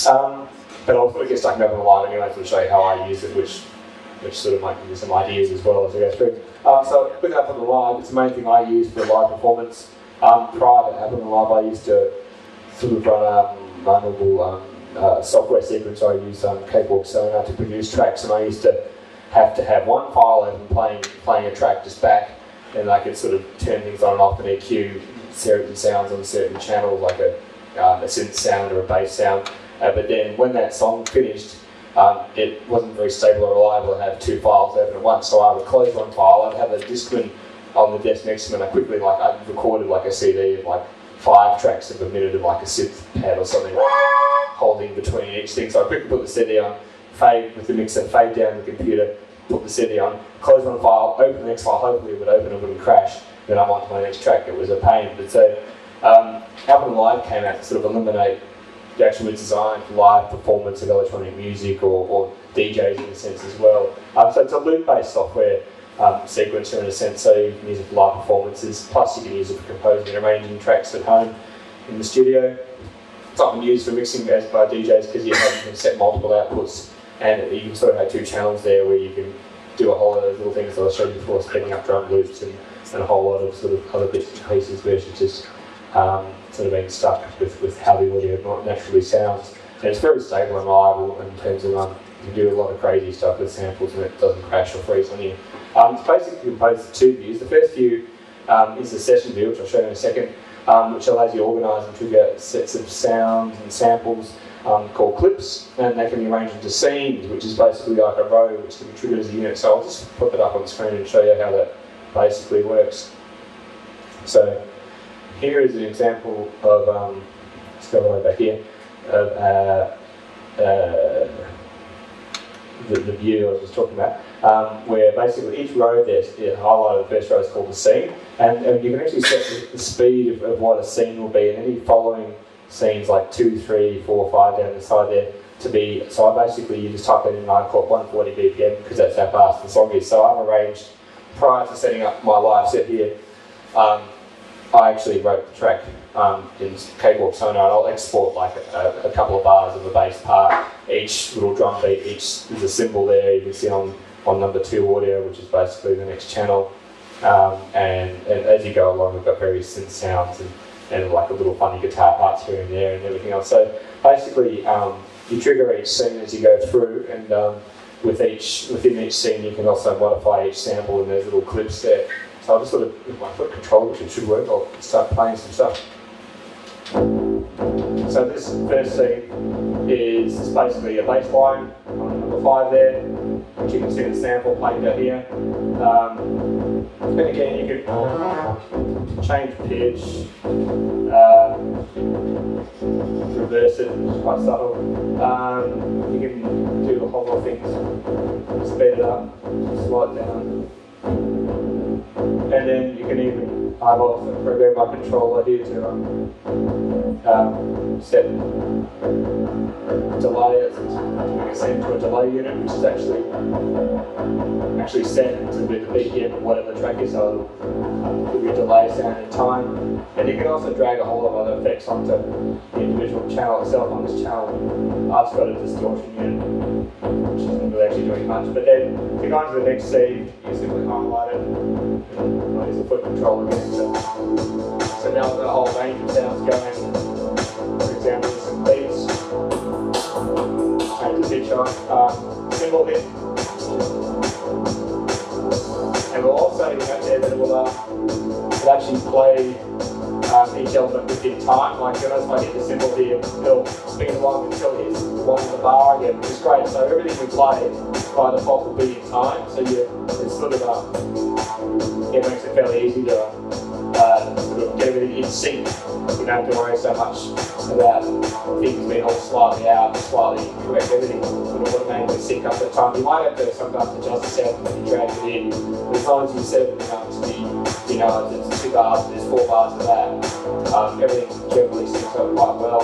But I'll sort of get stuck in Ableton Live anyway to show you how I use it, which sort of might give you some ideas as well as I go through. So with Ableton Live, it's the main thing I use for live performance. Prior to Ableton Live, I used to sort of run my normal software sequence. I used Cakewalk Sonar to produce tracks, and I used to have one file open playing a track just back, and I could sort of turn things on and off and EQ certain sounds on certain channels, like a synth sound or a bass sound. But then when that song finished, it wasn't very stable or reliable to have two files open at once, so I would close one file. I'd have a Discman on the desk next to me, and I quickly, I recorded like a CD of like 5 tracks of a minute of like a synth pad or something, holding between each thing. So I quickly put the CD on, fade with the mixer, fade down the computer, put the CD on, close one file, open the next file, hopefully it would open, it wouldn't crash, then I'm on to my next track. It was a pain. But so Ableton Live came out to sort of eliminate the actual design for live performance of electronic music or DJs in a sense as well. So it's a loop-based software sequencer in a sense, so you can use it for live performances, plus you can use it for composing and arranging tracks at home in the studio. It's often used for mixing by DJs because you can set multiple outputs, and you can sort of have 2 channels there where you can do a whole lot of those little things that I showed you before, speeding up drum loops and a whole lot of sort of other bits and pieces versus just sort of being stuck with how the audio naturally sounds. And it's very stable and reliable in terms of you can do a lot of crazy stuff with samples and it doesn't crash or freeze on you. It's basically composed of 2 views. The first view is the session view, which I'll show you in a second, which allows you to organise and trigger sets of sounds and samples called clips, and they can be arranged into scenes, which is basically like a row which can be triggered as a unit. So I'll just put that up on the screen and show you how that basically works. So here is an example of, let's go all the way back here, of the view I was just talking about, where basically each row there, highlighted the first row is called the scene, and you can actually set the speed of what a scene will be, and any following scenes like 2, 3, 4, 5 down the side there to be, so I basically, you just type that in and I call it 140 BPM because that's how fast the song is. So I've arranged, prior to setting up my live set here, I actually wrote the track in Cakewalk Sonar, and I'll export like a couple of bars of the bass part. Each little drum beat, there's a symbol there you can see on number 2 audio, which is basically the next channel. And as you go along, we've got various synth sounds and like a little funny guitar parts here and there and everything else. So basically, you trigger each scene as you go through, and within each scene you can also modify each sample, and there's little clips there. So I'll just sort of, with my foot control, which it should work, I'll start playing some stuff. So this first scene is basically a bass line on number 5 there, which you can see the sample playing out here. And again, you can change pitch, reverse it, which is quite subtle. You can do a whole lot of things, speed it up, slow it down. And then you can even, I've also programmed my controller here to set delay, it's set to a delay unit, which is actually set to the BPM of whatever the track is, so it'll give you a delay sound in time. And you can also drag a whole lot of other effects onto the individual channel itself. On this channel, I've got a distortion unit, which isn't really actually doing much. But then, to go into the next scene, you simply highlight it, and I'll use the foot control again. So now the whole range of sounds going. For example, some beats, change the pitch on, cymbal hit. And we'll also have there that it will actually play each element within time. Like, you know, if I hit the cymbal here, it'll spin along until it hits one in the bar again, which is great. So everything we play by default will be in time. So it's sort of it makes it fairly easy to sort of get everything in sync. You don't have to worry so much about things being all slightly out, slightly correct. Everything sort of automatically sync up at the time. You might have to sometimes adjust the sound when you drag it in. But as long as you set everything up to be, you know, if it's 2 bars, there's 4 bars of that, everything generally syncs up quite well.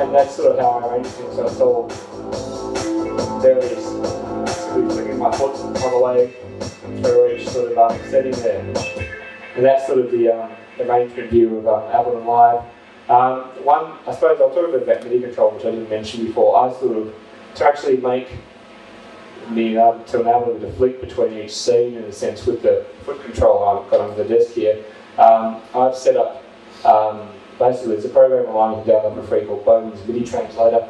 And that's sort of how I arrange things. So it's all various, flicking my foot on the way through each sort of setting there. And that's sort of the arrangement view of Ableton Live. I suppose I'll talk a bit about MIDI control, which I didn't mention before. I sort of, to actually make me to enable me to flick between each scene, in a sense, with the foot control I've got on the desk here, I've set up, basically there's a program online you can download for free called Bomes Midi Translator,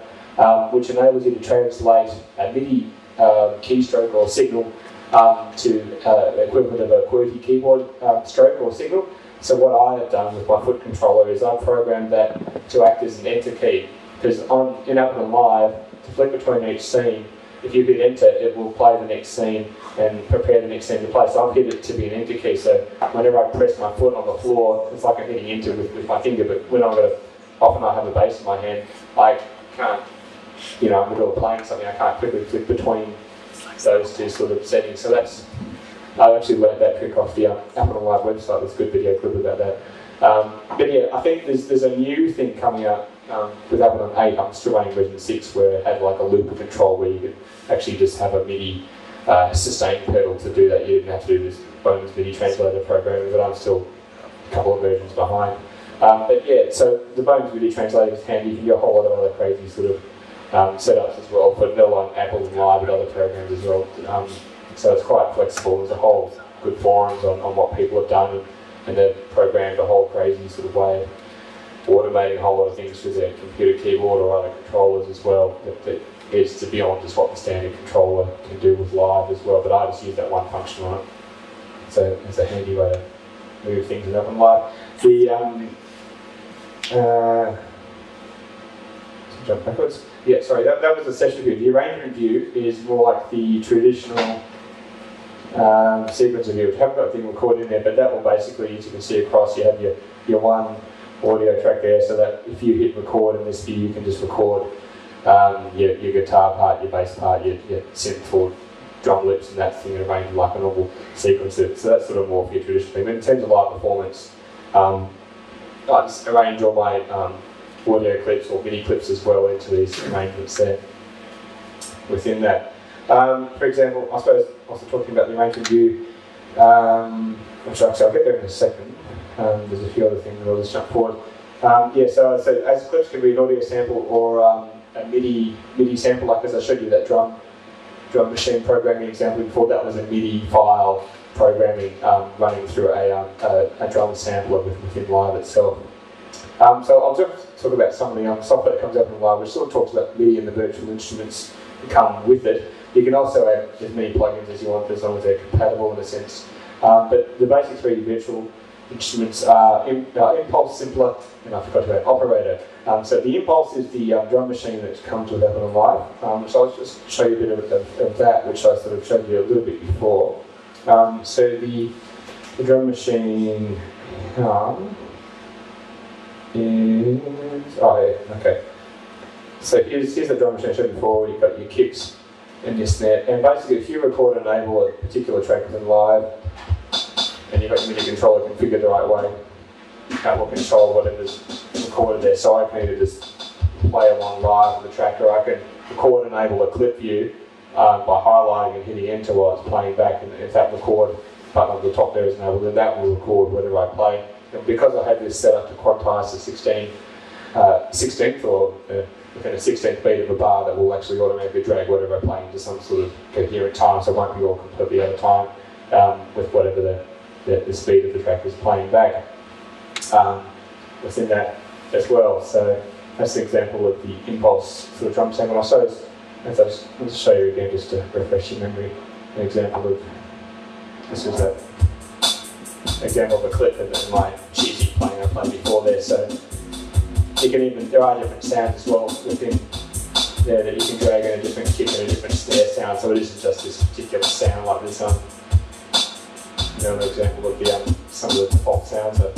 which enables you to translate a MIDI keystroke or signal to the equivalent of a QWERTY keyboard stroke or signal. So what I have done with my foot controller is I've programmed that to act as an enter key, because in Ableton Live, to flick between each scene, if you hit enter, it will play the next scene and prepare the next scene to play. So I've hit it to be an enter key, so whenever I press my foot on the floor, it's like I'm hitting enter with my finger, but when often I have a bass in my hand, I can't, I'm in the middle of playing something, I can't quickly flick between those two sort of settings. So I actually learned that trick off the Ableton Live website. There's a good video clip about that. But yeah, I think there's a new thing coming out with Ableton 8. I'm still running version 6, where it had like a loop control where you could actually just have a MIDI sustain pedal to do that. You didn't have to do this Bomes Midi Translator programming, but I'm still a couple of versions behind. But yeah, so the Bomes Midi Translator is handy. You can do a whole lot of other crazy sort of setups as well for Ableton Live and other programs as well. So it's quite flexible. There's a whole good forums on what people have done, and they've programmed a whole crazy sort of way of automating a whole lot of things through their computer keyboard or other controllers as well. That is to beyond just what the standard controller can do with Live as well. But I just use that one function on it. So it's a handy way to move things in Ableton Live. Jump backwards. Yeah, sorry, that was the session view. The arrangement view is more like the traditional sequence of view, which haven't got a thing recorded in there, but that will basically, as you can see across, you have your one audio track there, so that if you hit record in this view, you can just record your guitar part, your bass part, your synth or drum loops and that thing, and arrange like a normal sequence. So that's sort of more for your traditional thing. But in terms of live performance, I just arrange all my audio clips or MIDI clips as well into these arrangements there within that. For example, I suppose also talking about the arrangement view, which actually I'll get there in a second. There's a few other things that I'll just jump forward. Yeah, so as clips can be an audio sample or a MIDI sample, like as I showed you that drum machine programming example before, that was a MIDI file programming running through a drum sampler within Live itself. So I'll just talk about some of the software that comes up in Live, which sort of talks about MIDI and the virtual instruments that come with it. You can also add as many plugins as you want, as long as they're compatible in a sense. But the basic three virtual instruments are Impulse, Simpler, and I forgot to add Operator. So the Impulse is the drum machine that comes with Ableton Live. So I'll just show you a bit of that, which I sort of showed you a little bit before. So the drum machine is, okay. So here's the drum machine I showed you before. You've got your kicks and your snare, and basically if you record and enable a particular track within Live, and you've got your MIDI controller configured the right way, that will control whatever's recorded there. So I can either just play along Live with the track, or I can record and enable a clip view by highlighting and hitting enter while it's playing back, and if that record button on the top there is enabled, then that will record whatever I play. And because I have this set up to quantize the 16th or within a 16th beat of a bar, that will actually automatically drag whatever I play into some sort of coherent time, so it won't be all completely out of time with whatever the speed of the track is playing back within that as well. So that's an example of the Impulse for the drum sample. I suppose, I'll just show you again just to refresh your memory, an example of, this is an example of a clip of my cheesy playing I played before there. So you can even, there are different sounds as well within there that you can drag in a different kick and a different snare sound, so it isn't just this particular sound like this another example of the some of the default sounds are a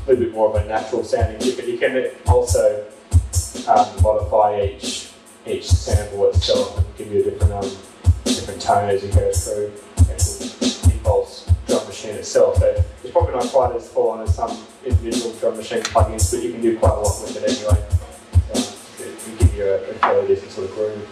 little bit more of a natural sounding kick, but you can also modify each sample itself and give you a different tone as you go through the Impulse drum machine itself. So it's probably not quite as full on as some individual drum machine plugins, but you can do quite a lot with it anyway. It can give you a fairly decent sort of groove.